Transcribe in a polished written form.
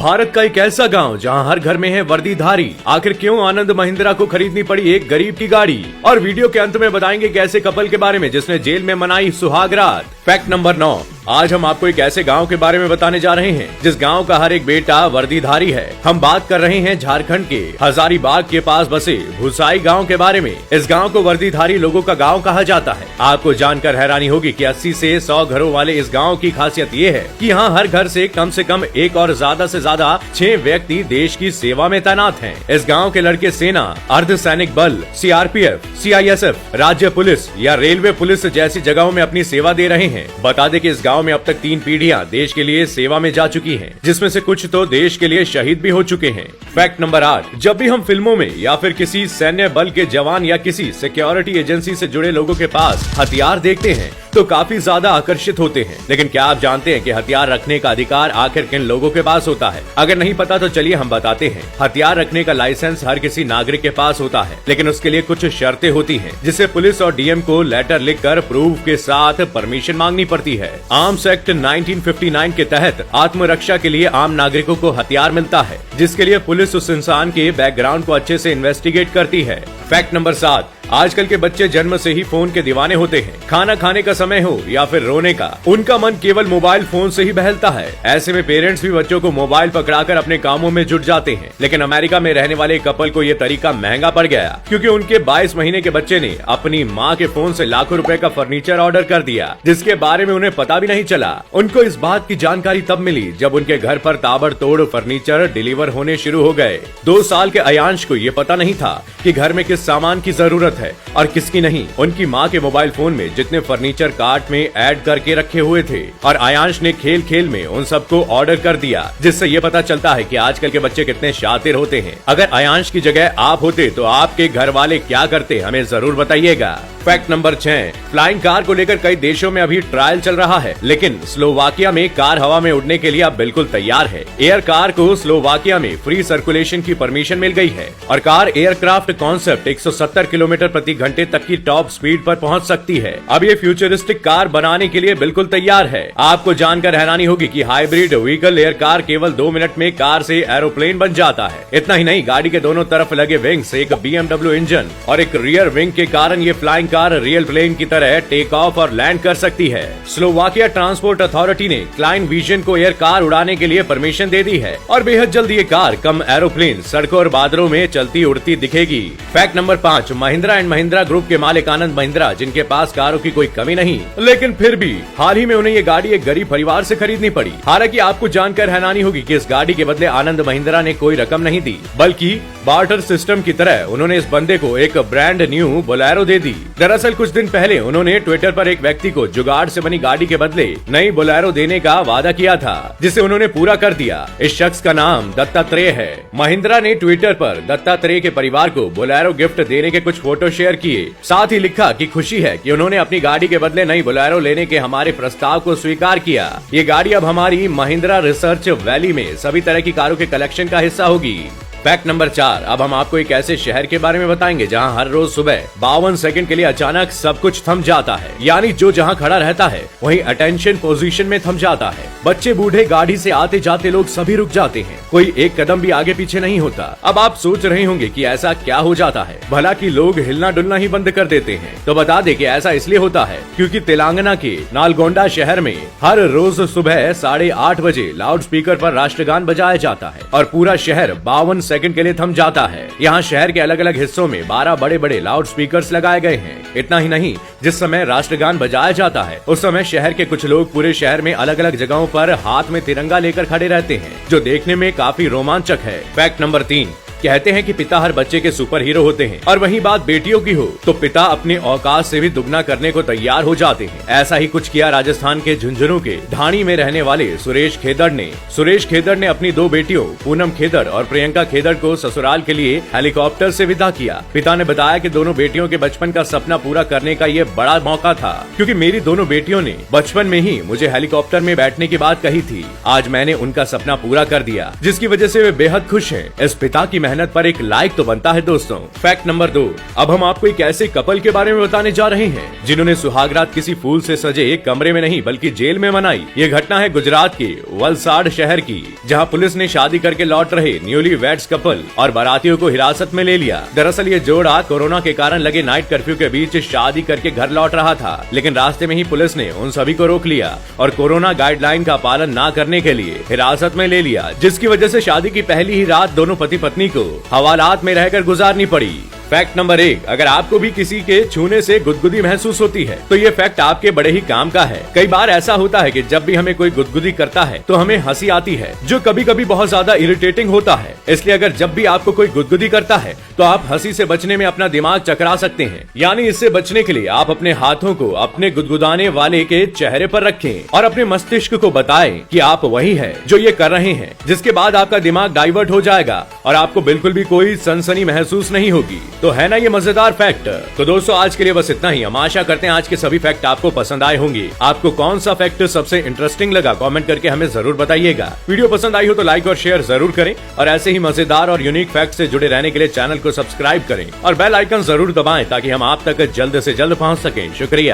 भारत का एक ऐसा गांव जहां हर घर में है वर्दीधारी। आखिर क्यों आनंद महिंद्रा को खरीदनी पड़ी एक गरीब की गाड़ी। और वीडियो के अंत में बताएंगे एक ऐसे कपल के बारे में जिसने जेल में मनाई सुहाग रात। फैक्ट नंबर 9, आज हम आपको एक ऐसे गांव के बारे में बताने जा रहे हैं जिस गांव का हर एक बेटा वर्दीधारी है। हम बात कर रहे हैं झारखंड के हजारीबाग के पास बसे भुसाई गांव के बारे में। इस गांव को वर्दीधारी लोगों का गांव कहा जाता है। आपको जानकर हैरानी होगी कि 80 से 100 घरों वाले इस गांव की खासियत ये है कि यहाँ हर घर से कम एक और ज्यादा से ज्यादा 6 व्यक्ति देश की सेवा में तैनात हैं। इस गांव के लड़के सेना, अर्धसैनिक बल, सीआरपीएफ, सीआईएसएफ, राज्य पुलिस या रेलवे पुलिस जैसी जगहों में अपनी सेवा दे रहे हैं। बता दें कि इस गांव में अब तक 3 पीढ़ियां देश के लिए सेवा में जा चुकी हैं, जिसमें से कुछ तो देश के लिए शहीद भी हो चुके हैं। फैक्ट नंबर 8, जब भी हम फिल्मों में या फिर किसी सैन्य बल के जवान या किसी सिक्योरिटी एजेंसी से जुड़े लोगों के पास हथियार देखते हैं तो काफी ज्यादा आकर्षित होते हैं। लेकिन क्या आप जानते हैं कि हथियार रखने का अधिकार आखिर किन लोगों के पास होता है? अगर नहीं पता तो चलिए हम बताते हैं। हथियार रखने का लाइसेंस हर किसी नागरिक के पास होता है, लेकिन उसके लिए कुछ शर्तें होती हैं, जिसे पुलिस और डीएम को लेटर लिखकर प्रूफ के साथ परमिशन मांगनी पड़ती है। आर्म्स एक्ट 1959 के तहत आत्मरक्षा के लिए आम नागरिकों को हथियार मिलता है, जिसके लिए पुलिस उस इंसान के बैकग्राउंड को अच्छे से इन्वेस्टिगेट करती है। फैक्ट नंबर 7, आजकल के बच्चे जन्म से ही फोन के दीवाने होते हैं। खाना खाने का समय हो या फिर रोने का, उनका मन केवल मोबाइल फोन से ही बहलता है। ऐसे में पेरेंट्स भी बच्चों को मोबाइल पकड़ाकर अपने कामों में जुट जाते हैं। लेकिन अमेरिका में रहने वाले कपल को ये तरीका महंगा पड़ गया, क्योंकि उनके 22 महीने के बच्चे ने अपनी माँ के फोन से लाखों रुपए का फर्नीचर ऑर्डर कर दिया, जिसके बारे में उन्हें पता भी नहीं चला। उनको इस बात की जानकारी तब मिली जब उनके घर पर ताबड़तोड़ फर्नीचर डिलीवर होने शुरू हो गए। 2 साल के अयांश को ये पता नहीं था कि घर में किस सामान की जरूरत है और किसकी नहीं। उनकी माँ के मोबाइल फोन में जितने फर्नीचर कार्ट में ऐड करके रखे हुए थे, और आयांश ने खेल खेल में उन सबको ऑर्डर कर दिया, जिससे ये पता चलता है कि आजकल के बच्चे कितने शातिर होते हैं। अगर आयांश की जगह आप होते तो आपके घर वाले क्या करते, हमें जरूर बताइएगा। फैक्ट नंबर 6, फ्लाइंग कार को लेकर कई देशों में अभी ट्रायल चल रहा है, लेकिन स्लोवाकिया में कार हवा में उड़ने के लिए अब बिल्कुल तैयार है। एयर कार को स्लोवाकिया में फ्री सर्कुलेशन की परमिशन मिल गई है और कार एयरक्राफ्ट कॉन्सेप्ट 170 किलोमीटर प्रति घंटे तक की टॉप स्पीड पर पहुंच सकती है। अब ये फ्यूचरिस्टिक कार बनाने के लिए बिल्कुल तैयार है। आपको जानकर हैरानी होगी कि हाइब्रिड व्हीकल एयर कार केवल 2 मिनट में कार से एरोप्लेन बन जाता है। इतना ही नहीं, गाड़ी के दोनों तरफ लगे विंग्स, एक BMW इंजन और एक रियर विंग के कारण ये फ्लाइंग कार रियल प्लेन की तरह टेक ऑफ और लैंड कर सकती है। स्लोवाकिया ट्रांसपोर्ट अथॉरिटी ने क्लाइन विजन को एयर कार उड़ाने के लिए परमिशन दे दी है और बेहद जल्द ये कार कम एरोप्लेन सड़कों और बादलों में चलती उड़ती दिखेगी। Fact number 5, Mahindra and Mahindra group के मालिक आनंद महिंद्रा, जिनके पास कारों की कोई कमी नहीं, लेकिन फिर भी हाल ही में उन्हें ये गाड़ी एक गरीब परिवार से खरीदनी पड़ी। हालांकि आपको जानकर हैरानी होगी कि इस गाड़ी के बदले आनंद महिंद्रा ने कोई रकम नहीं दी, बल्कि बार्टर सिस्टम की तरह उन्होंने इस बंदे को एक ब्रांड न्यू बोलेरो दे दी। दरअसल कुछ दिन पहले उन्होंने ट्विटर पर एक व्यक्ति को जुगाड़ से बनी गाड़ी के बदले नई बोलेरो देने का वादा किया था, जिसे उन्होंने पूरा कर दिया। इस शख्स का नाम दत्तात्रेय है। महिंद्रा ने ट्विटर पर दत्तात्रेय के परिवार को बोलेरो गिफ्ट देने के कुछ फोटो शेयर किए। साथ ही लिखा कि खुशी है कि उन्होंने अपनी गाड़ी के बदले नई बोलेरो लेने के हमारे प्रस्ताव को स्वीकार किया। ये गाड़ी अब हमारी महिंद्रा रिसर्च वैली में सभी तरह की कारों के कलेक्शन का हिस्सा होगी। फैक्ट नंबर 4, अब हम आपको एक ऐसे शहर के बारे में बताएंगे जहां हर रोज सुबह 52 सेकंड के लिए अचानक सब कुछ थम जाता है। यानी जो जहां खड़ा रहता है वहीं अटेंशन पोजीशन में थम जाता है। बच्चे बूढ़े गाड़ी से आते जाते लोग सभी रुक जाते हैं, कोई एक कदम भी आगे पीछे नहीं होता। अब आप सोच रहे होंगे कि ऐसा क्या हो जाता है, भला कि लोग हिलना डुलना ही बंद कर देते हैं। तो बता दें कि ऐसा इसलिए होता है क्योंकि तेलंगाना के नालगोंडा शहर में हर रोज सुबह 8:30 बजे लाउड स्पीकर पर राष्ट्रगान बजाया जाता है और पूरा शहर 52 सेकंड के लिए थम जाता है। यहाँ शहर के अलग अलग हिस्सों में 12 बड़े बड़े लाउड स्पीकर्स लगाए गए हैं। इतना ही नहीं, जिस समय राष्ट्रगान बजाया जाता है उस समय शहर के कुछ लोग पूरे शहर में अलग अलग जगहों पर हाथ में तिरंगा लेकर खड़े रहते हैं, जो देखने में काफी रोमांचक है। फैक्ट नंबर 3, कहते हैं कि पिता हर बच्चे के सुपर हीरो होते हैं और वहीं बात बेटियों की हो तो पिता अपने औकात से भी दुगना करने को तैयार हो जाते हैं। ऐसा ही कुछ किया राजस्थान के झुंझुनू के ढाणी में रहने वाले सुरेश खेदड़ ने। सुरेश खेदड़ ने अपनी 2 बेटियों पूनम खेदड़ और प्रियंका खेदड़ को ससुराल के लिए हेलीकॉप्टर से विदा किया। पिता ने बताया कि दोनों बेटियों के बचपन का सपना पूरा करने का ये बड़ा मौका था, क्योंकि मेरी दोनों बेटियों ने बचपन में ही मुझे हेलीकॉप्टर में बैठने की बात कही थी। आज मैंने उनका सपना पूरा कर दिया, जिसकी वजह से वे बेहद खुश हैं। इस पिता की मेहनत पर एक लाइक तो बनता है दोस्तों। फैक्ट नंबर 2, अब हम आपको एक ऐसे कपल के बारे में बताने जा रहे हैं जिन्होंने सुहागरात किसी फूल से सजे एक कमरे में नहीं बल्कि जेल में मनाई। ये घटना है गुजरात के वलसाड शहर की, जहां पुलिस ने शादी करके लौट रहे न्यूली वेड्स कपल और बारातियों को हिरासत में ले लिया। दरअसल ये जोड़ा कोरोना के कारण लगे नाइट कर्फ्यू के बीच शादी करके घर लौट रहा था, लेकिन रास्ते में ही पुलिस ने उन सभी को रोक लिया और कोरोना गाइडलाइन का पालन न करने के लिए हिरासत में ले लिया, जिसकी वजह से शादी की पहली ही रात दोनों पति पत्नी को हवालात में रहकर गुजारनी पड़ी। फैक्ट नंबर 1, अगर आपको भी किसी के छूने से गुदगुदी महसूस होती है तो ये फैक्ट आपके बड़े ही काम का है। कई बार ऐसा होता है कि जब भी हमें कोई गुदगुदी करता है तो हमें हंसी आती है, जो कभी कभी बहुत ज्यादा इरिटेटिंग होता है। इसलिए अगर जब भी आपको कोई गुदगुदी करता है तो आप हंसी से बचने में अपना दिमाग चकरा सकते हैं। यानी इससे बचने के लिए आप अपने हाथों को अपने गुदगुदाने वाले के चेहरे पर रखें और अपने मस्तिष्क को बताएं कि आप वही है जो ये कर रहे हैं, जिसके बाद आपका दिमाग डाइवर्ट हो जाएगा और आपको बिल्कुल भी कोई सनसनी महसूस नहीं होगी। तो है ना ये मजेदार फैक्ट। तो दोस्तों आज के लिए बस इतना ही। हम आशा करते हैं आज के सभी फैक्ट आपको पसंद आए होंगे। आपको कौन सा फैक्ट सबसे इंटरेस्टिंग लगा कमेंट करके हमें जरूर बताइएगा। वीडियो पसंद आई हो तो लाइक और शेयर जरूर करें और ऐसे ही मजेदार और यूनिक फैक्ट से जुड़े रहने के लिए चैनल को सब्सक्राइब करें और बेल आइकन जरूर दबाएं ताकि हम आप तक जल्द से जल्द पहुंच सकें। शुक्रिया।